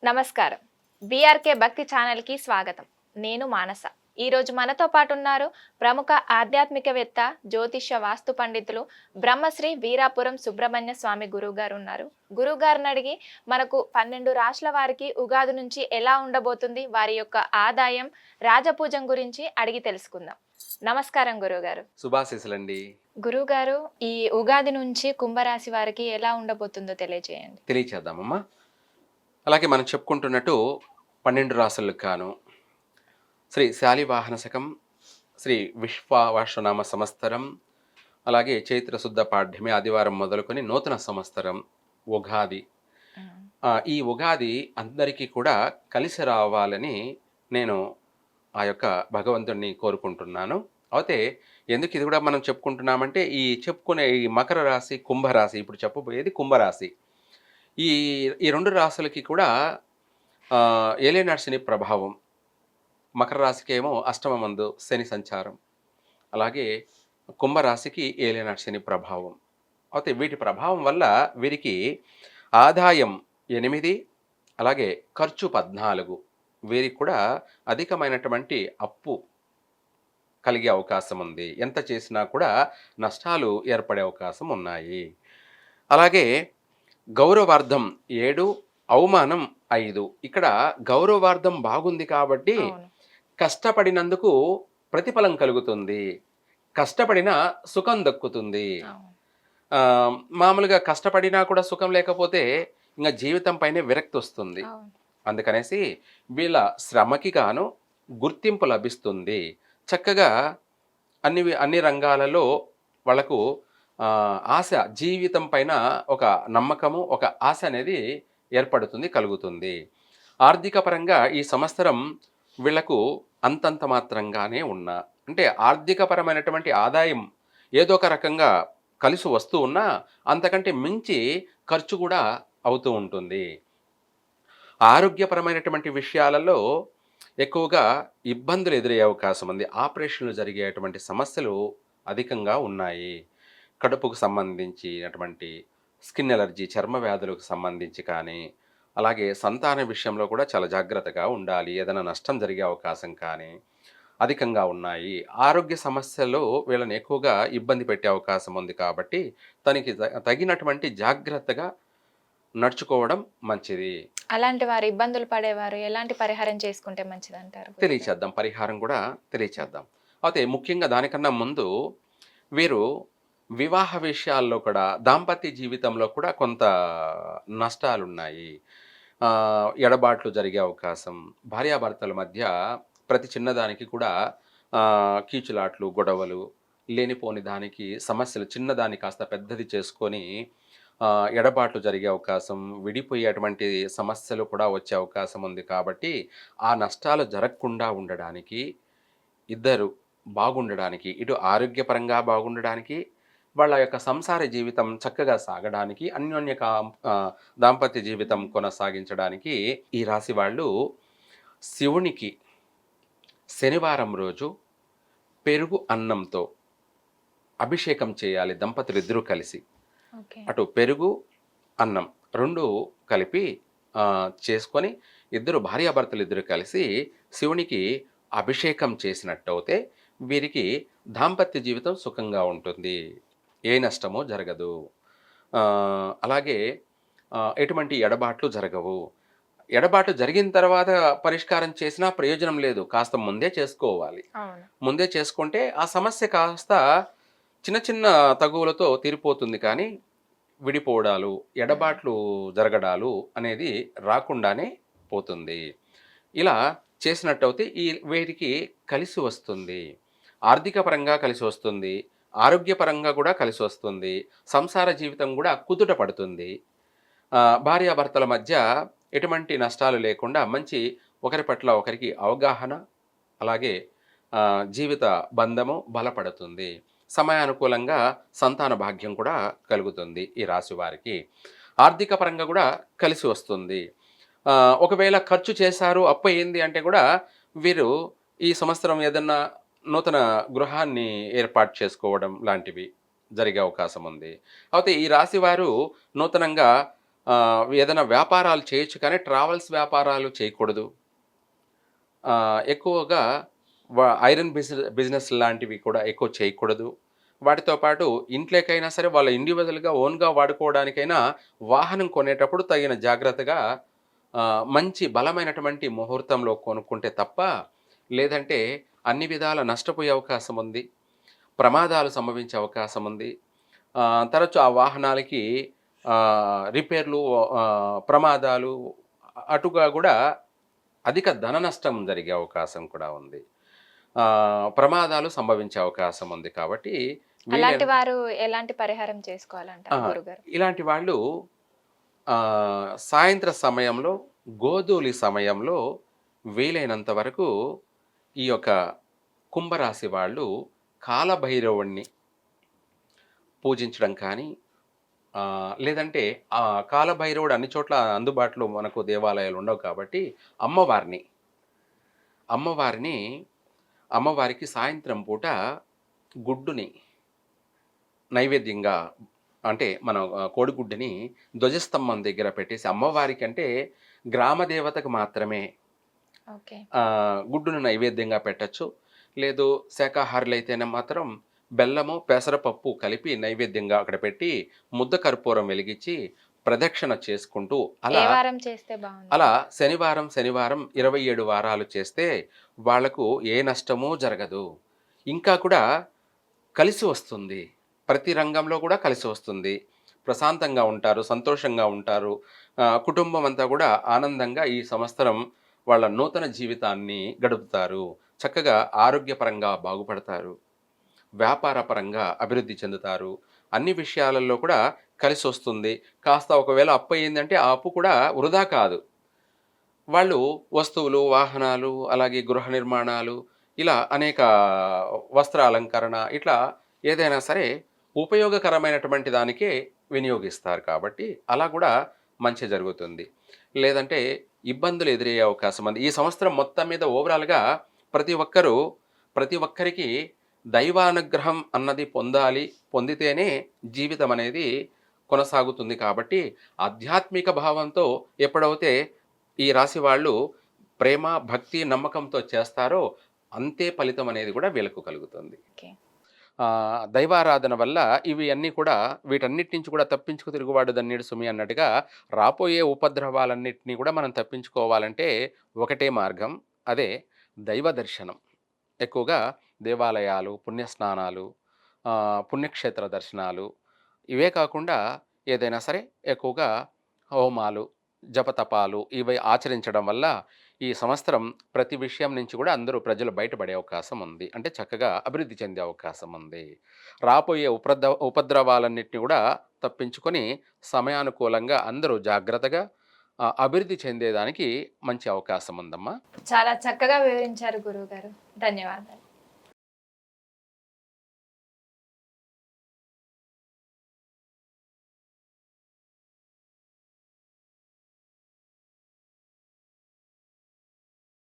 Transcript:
నమస్కారం. బీఆర్కే భక్తి ఛానల్‌కి స్వాగతం. నేను మానస. ఈరోజు మనతో పాటు ఉన్నారు ప్రముఖ ఆధ్యాత్మికవేత్త, జ్యోతిష్య వాస్తు పండితులు బ్రహ్మశ్రీ వీరాపురం సుబ్రహ్మణ్య స్వామి గురువుగారు ఉన్నారు. గురువుగారిని అడిగి మనకు 12 రాశుల వారికి ఉగాది నుంచి ఎలా ఉండబోతుంది, వారి యొక్క ఆదాయం, రాజపూజం గురించి అడిగి తెలుసుకుందాం. నమస్కారం గురువుగారు. శుభాశీస్సులండి. గురువుగారు, ఈ ఉగాది నుంచి కుంభరాశి వారికి ఎలా ఉండబోతుందో తెలియజేయండి. తెలియచేద్దామమ్మా. అలాగే మనం చెప్పుకుంటున్నట్టు 12 రాసులకు గాను శ్రీ శాలివాహన శకం, శ్రీ విశ్వావసనామ సంవత్సరం, అలాగే చైత్ర శుద్ధ పాడ్యమి ఆదివారం మొదలుకొని నూతన సంవత్సరం ఉగాది. ఈ ఉగాది అందరికీ కూడా కలిసి రావాలని నేను ఆ యొక్క భగవంతుడిని కోరుకుంటున్నాను. అయితే ఎందుకు ఇది కూడా మనం చెప్పుకుంటున్నామంటే చెప్పుకునే ఈ మకర రాశి, కుంభరాశి, ఇప్పుడు చెప్పబోయేది కుంభరాశి. ఈ ఈ 2 రాశులకి కూడా ఏలినాటి శని ప్రభావం. మకర రాశికేమో అష్టమమందు శని సంచారం, అలాగే కుంభరాశికి ఏలినాటి శని ప్రభావం. అయితే వీటి ప్రభావం వల్ల వీరికి ఆదాయం 8, అలాగే ఖర్చు 14. వీరికి కూడా అధికమైనటువంటి అప్పు కలిగే అవకాశం ఉంది. ఎంత చేసినా కూడా నష్టాలు ఏర్పడే అవకాశం ఉన్నాయి. అలాగే గౌరవార్థం 7, అవమానం 5. ఇక్కడ గౌరవార్థం బాగుంది కాబట్టి కష్టపడినందుకు ప్రతిఫలం కలుగుతుంది, కష్టపడిన సుఖం దక్కుతుంది. మామూలుగా కష్టపడినా కూడా సుఖం లేకపోతే ఇంకా జీవితం పైనే విరక్తి వస్తుంది. అందుకనేసి వీళ్ళ శ్రమకి గాను గుర్తింపు లభిస్తుంది. చక్కగా అన్ని రంగాలలో వాళ్ళకు ఆశ, జీవితం పైన ఒక నమ్మకము, ఒక ఆశ అనేది ఏర్పడుతుంది, కలుగుతుంది. ఆర్థిక పరంగా ఈ సంవత్సరం వీళ్లకు అంతంత మాత్రంగానే అంటే ఆర్థికపరమైనటువంటి ఆదాయం ఏదో ఒక రకంగా కలిసి వస్తూ ఉన్నా అంతకంటే మించి ఖర్చు కూడా అవుతూ ఉంటుంది. ఆరోగ్యపరమైనటువంటి విషయాలలో ఎక్కువగా ఇబ్బందులు ఎదురయ్యే అవకాశం ఉంది. ఆపరేషన్లు జరిగేటువంటి సమస్యలు అధికంగా ఉన్నాయి. కడుపుకు సంబంధించినటువంటి స్కిన్ ఎలర్జీ, చర్మ వ్యాధులకు సంబంధించి కానీ, అలాగే సంతాన విషయంలో కూడా చాలా జాగ్రత్తగా ఉండాలి. ఏదైనా నష్టం జరిగే అవకాశం కానీ అధికంగా ఉన్నాయి. ఆరోగ్య సమస్యలు వీళ్ళని ఎక్కువగా ఇబ్బంది పెట్టే అవకాశం ఉంది కాబట్టి తనకి తగినటువంటి జాగ్రత్తగా నడుచుకోవడం మంచిది. అలాంటి వారు, ఇబ్బందులు పడేవారు ఎలాంటి పరిహారం చేసుకుంటే మంచిది అంటారు? తెలియచేద్దాం, పరిహారం కూడా తెలియచేద్దాం. అయితే ముఖ్యంగా దానికన్నా ముందు వీరు వివాహ విషయాల్లో కూడా, దాంపత్య జీవితంలో కూడా కొంత నష్టాలున్నాయి. ఎడబాట్లు జరిగే అవకాశం, భార్యాభర్తల మధ్య ప్రతి చిన్నదానికి కూడా కీచులాట్లు, గొడవలు, లేనిపోని దానికి సమస్యలు, చిన్నదాన్ని కాస్త పెద్దది చేసుకొని ఎడబాట్లు జరిగే అవకాశం, విడిపోయేటువంటి సమస్యలు కూడా వచ్చే అవకాశం ఉంది. కాబట్టి ఆ నష్టాలు జరగకుండా ఉండడానికి, ఇద్దరు బాగుండడానికి, ఇటు ఆరోగ్యపరంగా బాగుండడానికి, వాళ్ళ యొక్క సంసార జీవితం చక్కగా సాగడానికి, దాంపత్య జీవితం కొనసాగించడానికి ఈ రాశి వాళ్ళు శివునికి శనివారం రోజు పెరుగు అన్నంతో అభిషేకం చేయాలి. దంపతులు ఇద్దరూ కలిసి అటు పెరుగు, అన్నం 2 కలిపి చేసుకొని ఇద్దరు భార్యాభర్తలు ఇద్దరు కలిసి శివునికి అభిషేకం చేసినట్టయితే వీరికి దాంపత్య జీవితం సుఖంగా ఉంటుంది, ఏ నష్టమో జరగదు. అలాగే ఎటువంటి ఎడబాట్లు జరగవు. ఎడబాటు జరిగిన తర్వాత పరిష్కారం చేసినా ప్రయోజనం లేదు, కాస్త ముందే చేసుకోవాలి. ముందే చేసుకుంటే ఆ సమస్య కాస్త చిన్న చిన్న తగువులతో తీరిపోతుంది, కానీ విడిపోవడాలు, ఎడబాట్లు జరగడాలు అనేది రాకుండానే పోతుంది. ఇలా చేసినట్టయితే వీరికి కలిసి వస్తుంది. ఆర్థిక పరంగా కలిసి వస్తుంది, ఆరోగ్యపరంగా కూడా కలిసి వస్తుంది, సంసార జీవితం కూడా కుదుట పడుతుంది. భార్యాభర్తల మధ్య ఎటువంటి నష్టాలు లేకుండా మంచి ఒకరి పట్ల ఒకరికి అవగాహన, అలాగే జీవిత బంధము బలపడుతుంది. సమయానుకూలంగా సంతాన భాగ్యం కూడా కలుగుతుంది ఈ రాశి వారికి. ఆర్థిక పరంగా కూడా కలిసి వస్తుంది. ఒకవేళ ఖర్చు చేశారు, అప్పు అయింది అంటే కూడా వీరు ఈ సంవత్సరం ఏదన్నా నూతన గృహాన్ని ఏర్పాటు చేసుకోవడం లాంటివి జరిగే అవకాశం ఉంది. అయితే ఈ రాశి వారు నూతనంగా ఏదైనా వ్యాపారాలు చేయొచ్చు కానీ ట్రావెల్స్ వ్యాపారాలు చేయకూడదు. ఎక్కువగా ఐరన్ బిజినెస్ లాంటివి కూడా ఎక్కువ చేయకూడదు. వాటితో పాటు ఇంట్లోకైనా సరే వాళ్ళ ఇండివిజువల్‌గా ఓన్‌గా వాడుకోవడానికైనా వాహనం కొనేటప్పుడు తగిన జాగ్రత్తగా మంచి బలమైనటువంటి ముహూర్తంలో కొనుక్కుంటే తప్ప, లేదంటే అన్ని విధాల నష్టపోయే అవకాశం ఉంది. ప్రమాదాలు సంభవించే అవకాశం ఉంది. తరచు ఆ వాహనాలకి రిపేర్లు, ప్రమాదాలు, అటుగా గూడా అధిక ధన నష్టం జరిగే అవకాశం కూడా ఉంది. ప్రమాదాలు సంభవించే అవకాశం ఉంది. కాబట్టి అలాంటి వీలైనంత వారు ఎలాంటి పరిహారం చేసుకోవాలంటారు ఆ! గురుగారు? ఇలాంటి వాళ్ళు సాయంత్ర సమయంలో, గోధూళి సమయంలో వీలైనంత వరకు ఈ యొక్క కుంభరాశి వాళ్ళు కాలభైరవుడిని పూజించడం కానీ, లేదంటే కాలభైరవుడు అన్ని చోట్ల అందుబాటులో మనకు దేవాలయాలు ఉండవు కాబట్టి అమ్మవారిని, అమ్మవారిని అమ్మవారికి సాయంత్రం పూట గుడ్డుని నైవేద్యంగా, అంటే మనం కోడిగుడ్డుని ధ్వజస్తంభం దగ్గర పెట్టేసి అమ్మవారికి, అంటే గ్రామ దేవతకు మాత్రమే ఓకే. గుడ్డును నైవేద్యంగా పెట్టొచ్చు. లేదు శాకాహారులైతేనే మాత్రం బెల్లము, పెసరపప్పు కలిపి నైవేద్యంగా అక్కడ పెట్టి ముద్ద కర్పూరం వెలిగించి ప్రదక్షిణ చేసుకుంటూ ఏ అలా వారం చేస్తే అలా బావుంటుంది? శనివారం, శనివారం 27 వారాలు చేస్తే వాళ్లకు ఏ నష్టమూ జరగదు. ఇంకా కూడా కలిసి వస్తుంది. ప్రతి రంగంలో కూడా కలిసి వస్తుంది. ప్రశాంతంగా ఉంటారు, సంతోషంగా ఉంటారు. కుటుంబం అంతా కూడా ఆనందంగా ఈ సంవత్సరం వాళ్ళ నూతన జీవితాన్ని గడుపుతారు. చక్కగా ఆరోగ్యపరంగా బాగుపడతారు. వ్యాపార పరంగా అభివృద్ధి చెందుతారు. అన్ని విషయాలలో కూడా కలిసొస్తుంది. కాస్త ఒకవేళ అప్పయిందంటే ఆ అప్పు కూడా వృధా కాదు. వాళ్ళు వస్తువులు, వాహనాలు, అలాగే గృహ నిర్మాణాలు, ఇలా అనేక వస్త్ర అలంకరణ, ఇట్లా ఏదైనా సరే ఉపయోగకరమైనటువంటి దానికే వినియోగిస్తారు కాబట్టి అలా కూడా మంచి జరుగుతుంది. లేదంటే ఇబ్బందులు ఎదురయ్యే అవకాశం ఉంది. ఈ సంవత్సరం మొత్తం మీద ఓవరాల్‌గా ప్రతి ఒక్కరూ, ప్రతి ఒక్కరికి దైవానుగ్రహం అన్నది పొందాలి. పొందితేనే జీవితం అనేది కొనసాగుతుంది కాబట్టి ఆధ్యాత్మిక భావంతో ఎప్పుడైతే ఈ రాశి వాళ్ళు ప్రేమ, భక్తి, నమ్మకంతో చేస్తారో అంతే ఫలితం అనేది కూడా వీళ్ళకు కలుగుతుంది. ఓకే. దైవారాధన వల్ల ఇవి అన్నీ కూడా, వీటన్నిటి నుంచి కూడా తప్పించుకు తిరుగువాడు దన్నీడు సుమి అన్నట్టుగా రాబోయే ఉపద్రవాలన్నిటిని కూడా మనం తప్పించుకోవాలంటే ఒకటే మార్గం. అదే దైవ దర్శనం. ఎక్కువగా దేవాలయాలు, పుణ్యస్నానాలు, పుణ్యక్షేత్ర దర్శనాలు, ఇవే కాకుండా ఏదైనా సరే ఎక్కువగా హోమాలు, జపతపాలు ఇవి ఆచరించడం వల్ల ఈ సంవత్సరం ప్రతి విషయం నుంచి కూడా అందరూ ప్రజలు బయటపడే అవకాశం ఉంది. అంటే చక్కగా అభివృద్ధి చెందే అవకాశం ఉంది. రాబోయే ఉపద్రవాలన్నిటిని కూడా తప్పించుకొని సమయానుకూలంగా అందరూ జాగ్రత్తగా అభివృద్ధి చెందేదానికి మంచి అవకాశం ఉందమ్మా. చాలా చక్కగా వివరించారు గురువుగారు. ధన్యవాదాలు.